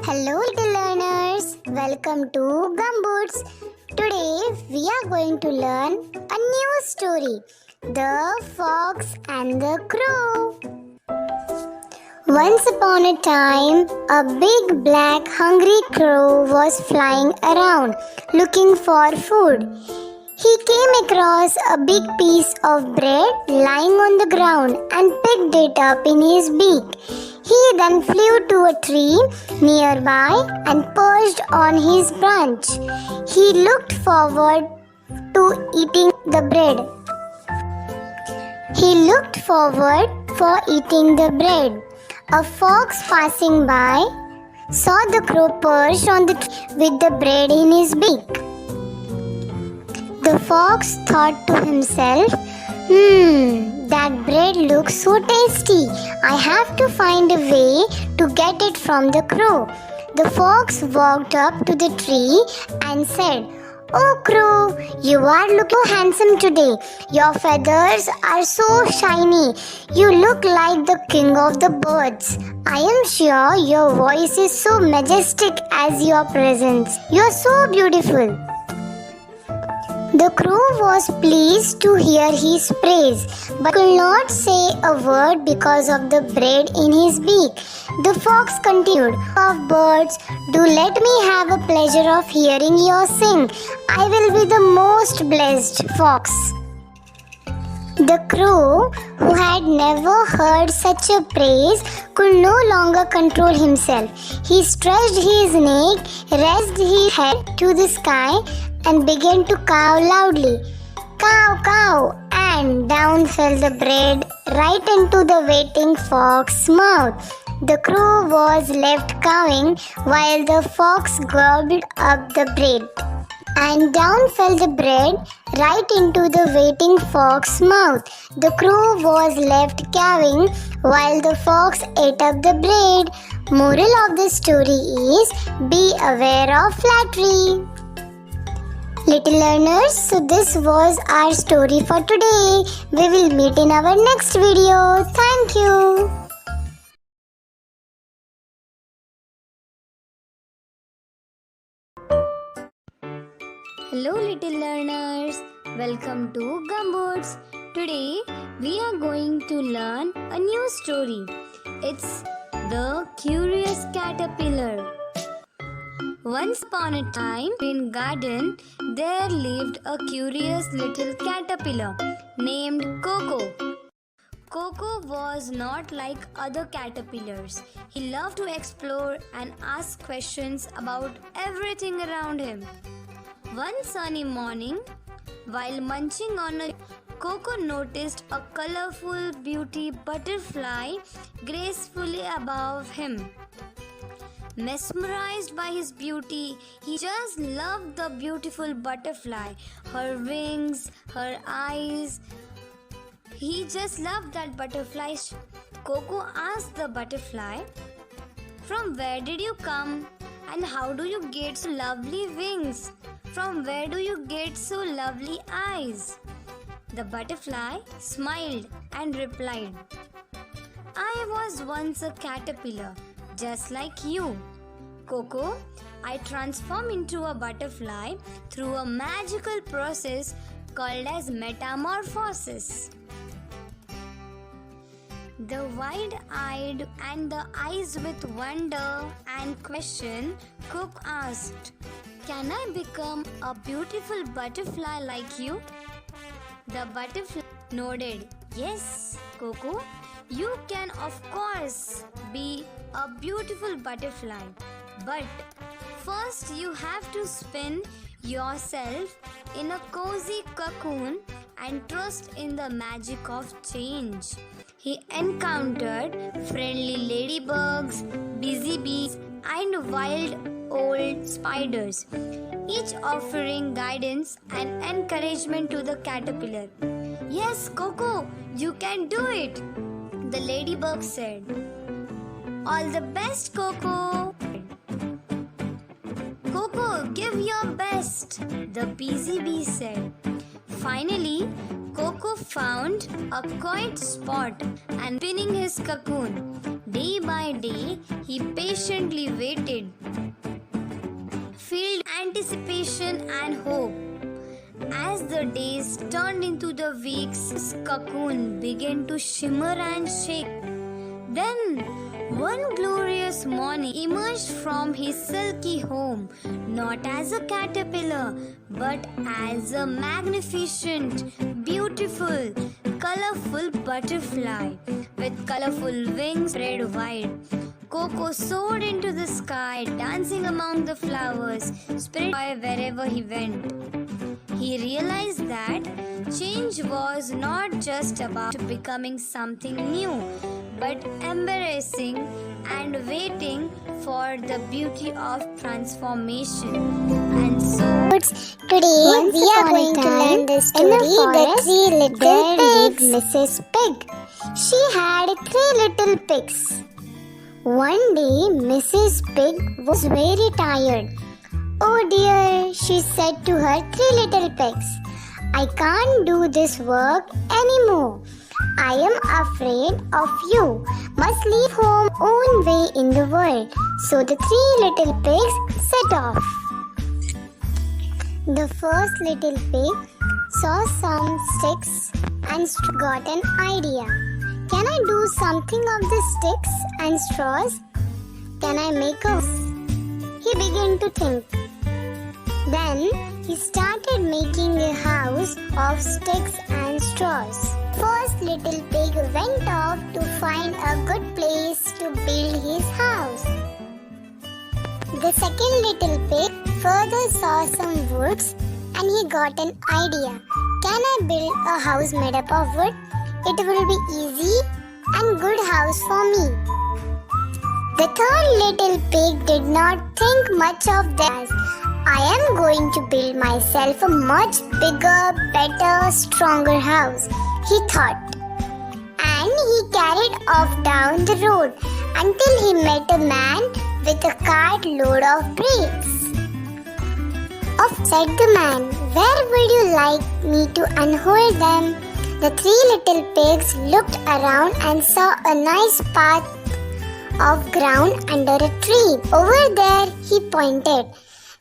Hello little learners, welcome to Gumboots. Today we are going to learn a new story, The Fox and the Crow. Once upon a time, a big black hungry crow was flying around looking for food. He came across a big piece of bread lying on the ground and picked it up in his beak. He then flew to a tree nearby and perched on his branch. He looked forward to eating the bread. A fox passing by saw the crow perched on the tree with the bread in his beak. The fox thought to himself, that bread looks so tasty. I have to find a way to get it from the crow. The fox walked up to the tree and said, "Oh crow, you are looking so handsome today. Your feathers are so shiny. You look like the king of the birds. I am sure your voice is so majestic as your presence. You are so beautiful." The crow was pleased to hear his praise, but could not say a word because of the bread in his beak. The fox continued, "Of birds, do let me have a pleasure of hearing you sing. I will be the most blessed fox." The crow, who had never heard such a praise, could no longer control himself. He stretched his neck, raised his head to the sky, and began to caw loudly. "Caw, caw!" And down fell the bread right into the waiting fox's mouth. The crow was left cawing while the fox gobbled up the bread. And down fell the bread right into the waiting fox's mouth. The crow was left cawing while the fox ate up the bread. Moral of the story is, be aware of flattery. Little learners, so this was our story for today. We will meet in our next video. Thank you. Hello little learners, welcome to Gumboots. Today we are going to learn a new story. It's The Curious Caterpillar. Once upon a time in a garden there lived a curious little caterpillar named Coco. Coco was not like other caterpillars. He loved to explore and ask questions about everything around him. One sunny morning, while munching on a Coco noticed a colorful beauty butterfly gracefully above him. Mesmerized by his beauty, he just loved the beautiful butterfly, her wings, her eyes. He just loved that butterfly. Coco asked the butterfly, "From where did you come and how do you get so lovely wings? From where do you get so lovely eyes?" The butterfly smiled and replied, "I was once a caterpillar, just like you, Coco. I transformed into a butterfly through a magical process called as metamorphosis." The wide-eyed and the eyes with wonder and question, Coco asked, "Can I become a beautiful butterfly like you?" The butterfly nodded. "Yes, Coco, you can of course be a beautiful butterfly. But first you have to spin yourself in a cozy cocoon and trust in the magic of change." He encountered friendly ladybugs, busy bees, and wild old spiders, each offering guidance and encouragement to the caterpillar. "Yes, Coco, you can do it," the ladybug said. "All the best, Coco." "Coco, give your best," the busy bee said. Finally, Coco found a quiet spot and spinning his cocoon. Day by day, he patiently waited, filled anticipation and hope. As the days turned into the weeks, his cocoon began to shimmer and shake. Then, one glorious morning emerged from his silky home, not as a caterpillar, but as a magnificent, beautiful, colorful butterfly with colorful wings spread wide. Coco soared into the sky, dancing among the flowers, spreading joy wherever he went. He realized that change was not just about becoming something new, but embracing and waiting for the beauty of transformation. And so, today we are going to learn the story The Three Little Pigs. Mrs. Pig. She had 3 little pigs. One day, Mrs. Pig was very tired. "Oh dear," she said to her 3 little pigs, "I can't do this work anymore. I am afraid of you. Must leave home own way in the world." So the 3 little pigs set off. The first little pig saw some sticks and got an idea. "Can I do something of the sticks and straws? Can I make a house?" He began to think. Then he started making a house of sticks and straws. First little pig went off to find a good place to build his house. The second little pig further saw some woods and he got an idea. "Can I build a house made up of wood? It will be easy and good house for me." The third little pig did not think much of this. "I am going to build myself a much bigger, better, stronger house," he thought. And he carried off down the road until he met a man with a cart load of bricks. "Off," said the man. "Where would you like me to unhold them?" The 3 little pigs looked around and saw a nice path of ground under a tree. "Over there," he pointed.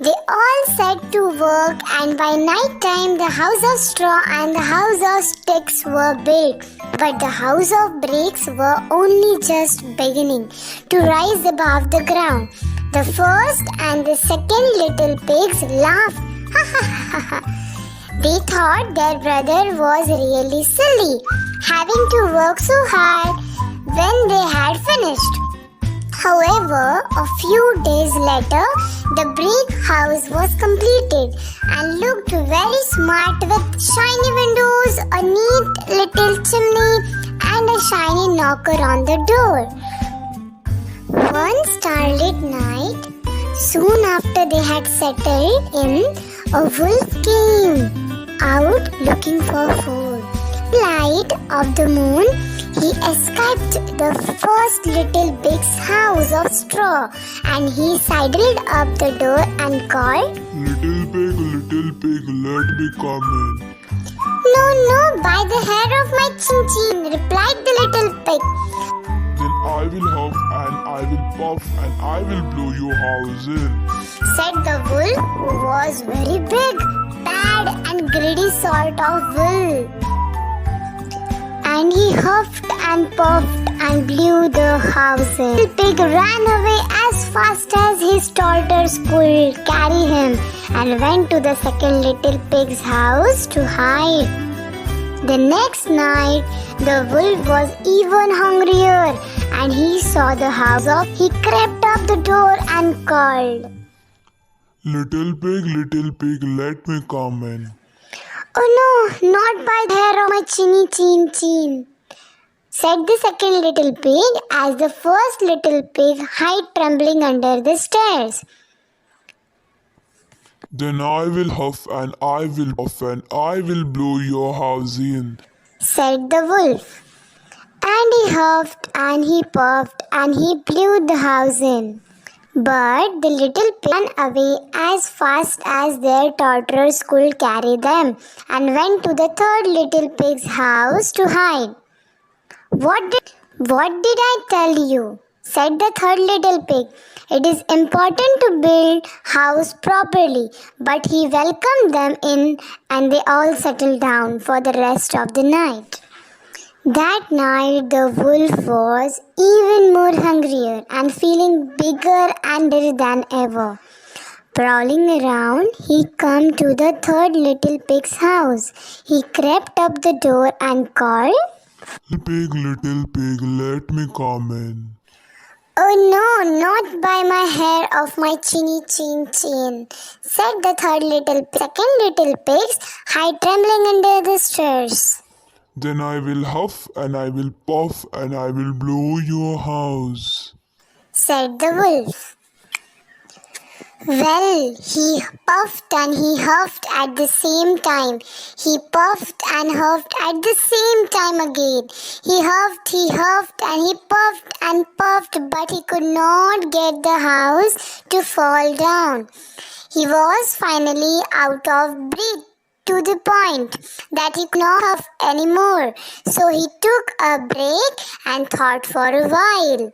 They all set to work, and by night time the house of straw and the house of sticks were built. But the house of bricks were only just beginning to rise above the ground. The first and the second little pigs laughed. Ha ha ha ha. They thought their brother was really silly, having to work so hard when they had finished. However, a few days later, the brick house was completed and looked very smart with shiny windows, a neat little chimney, and a shiny knocker on the door. One starlit night, soon after they had settled in, a wolf came out looking for food. Light of the moon, he escaped the first little pig's house of straw, and he sidled up the door and called, Little pig, let me come in." "No, no, by the hair of my chin-chin," replied the little pig. "Then I will huff and I will puff and I will blow your house in," said the wolf, who was very big, bad and greedy sort of wolf. And he huffed and puffed and blew the house in. The pig ran away as fast as his tortoise could carry him and went to the second little pig's house to hide. The next night, the wolf was even hungrier and he saw the house of. He crept up the door and called, Little pig, let me come in." "Oh no, not by the hair of my chin," said the second little pig as the first little pig hid trembling under the stairs. "Then I will huff and I will puff and I will blow your house in," said the wolf. And he huffed and he puffed and he blew the house in. But the little pig ran away as fast as their toddlers could carry them and went to the third little pig's house to hide. What did I tell you? Said the third little pig. It is important to build house properly. But he welcomed them in and they all settled down for the rest of the night. That night the wolf was even more hungrier and feeling bigger and better than ever. Prowling around, he came to the third little pig's house. He crept up the door and called, Little pig, let me come in. "Oh no, not by my hair of my chinny chin," said the third little pig. Second little pigs hide trembling under the stairs. Then I will huff and I will puff and I will blow your house, said the wolf. Well, he puffed and he huffed at the same time. He puffed and huffed at the same time again. He huffed and he puffed, but he could not get the house to fall down. He was finally out of breath to the point that he could not huff anymore. So he took a break and thought for a while.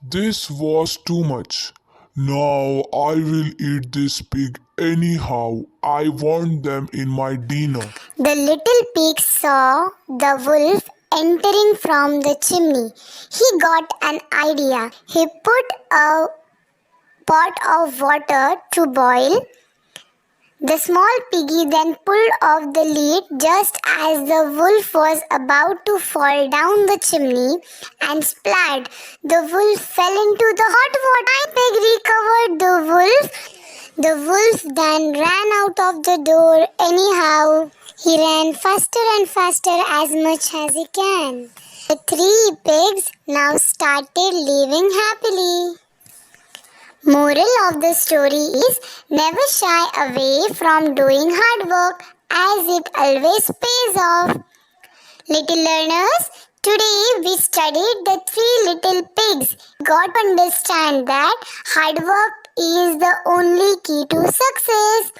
This was too much. Now I will eat this pig anyhow. I want them in my dinner. The little pig saw the wolf entering from the chimney. He got an idea. He put a pot of water to boil. The small piggy then pulled off the lid just as the wolf was about to fall down the chimney and splat. The wolf fell into the hot water. The pig recovered the wolf. The wolf then ran out of the door anyhow. He ran faster and faster as much as he can. The three pigs now started living happily. Moral of the story is never shy away from doing hard work as it always pays off. Little learners, today we studied the three little pigs. Got to understand that hard work is the only key to success.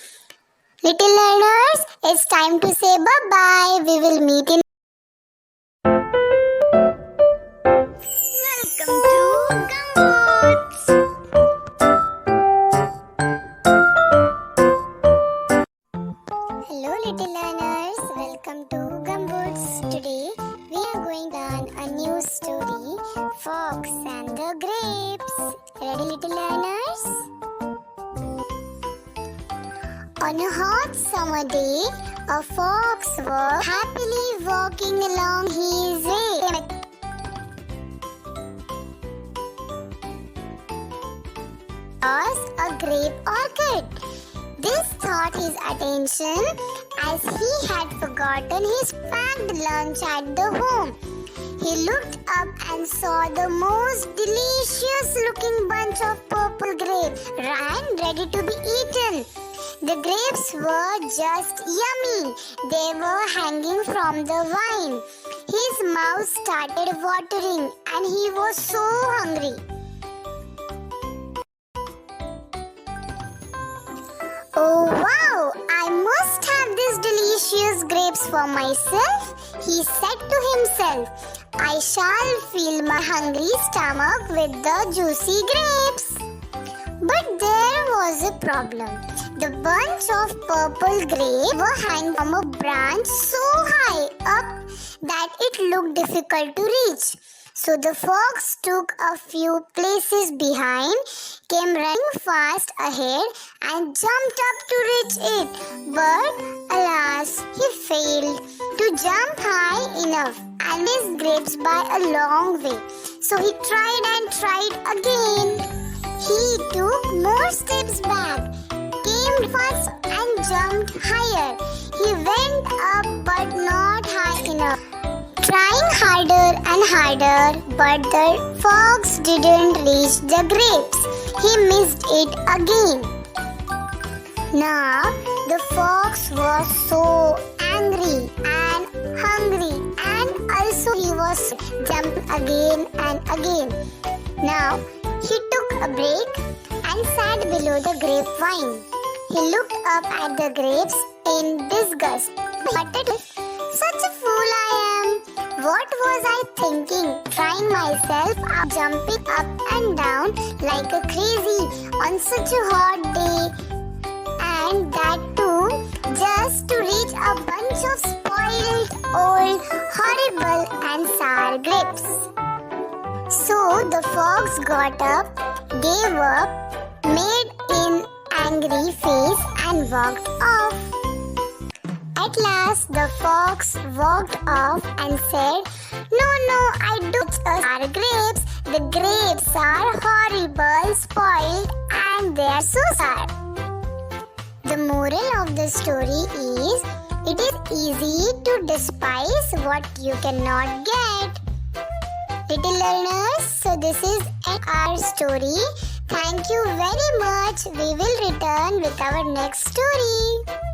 Little learners, it's time to say bye-bye. We will meet in. Welcome to Gumboots. Hello little learners, welcome to Gumboots. Today we are going to learn a new story, Fox and the Grapes. Ready little learners? On a hot summer day, a fox was happily walking along his way. Across a grape orchard. This caught his attention as he had forgotten his packed lunch at the home. He looked up and saw the most delicious looking bunch of purple grapes ready to be eaten. The grapes were just yummy. They were hanging from the vine. His mouth started watering and he was so hungry. Oh wow, I must have these delicious grapes for myself, he said to himself. I shall fill my hungry stomach with the juicy grapes. But there was a problem. The bunch of purple grapes were hanging from a branch so high up that it looked difficult to reach. So the fox took a few places behind, came running fast ahead and jumped up to reach it. But alas, he failed to jump high enough and missed grapes by a long way. So he tried and tried again. He took more steps back, came fast and jumped higher. He went up but not high enough. Trying harder and harder, but the fox didn't reach the grapes. He missed it again. Now, the fox was so angry and hungry, and also he was jumping again and again. Now, he took a break and sat below the grapevine. He looked up at the grapes in disgust. Such a fool I am! What was I thinking? Trying myself up, jumping up and down like a crazy on such a hot day. And that too, just to reach a bunch of spoiled, old, horrible and sour grapes. So the fox got up, gave up, made an angry face and walked off. At last the fox walked off and said, No, I don't sour grapes. The grapes are horrible, spoiled and they are so sour. The moral of the story is, it is easy to despise what you cannot get. Little learners, so this is our story. Thank you very much. We will return with our next story.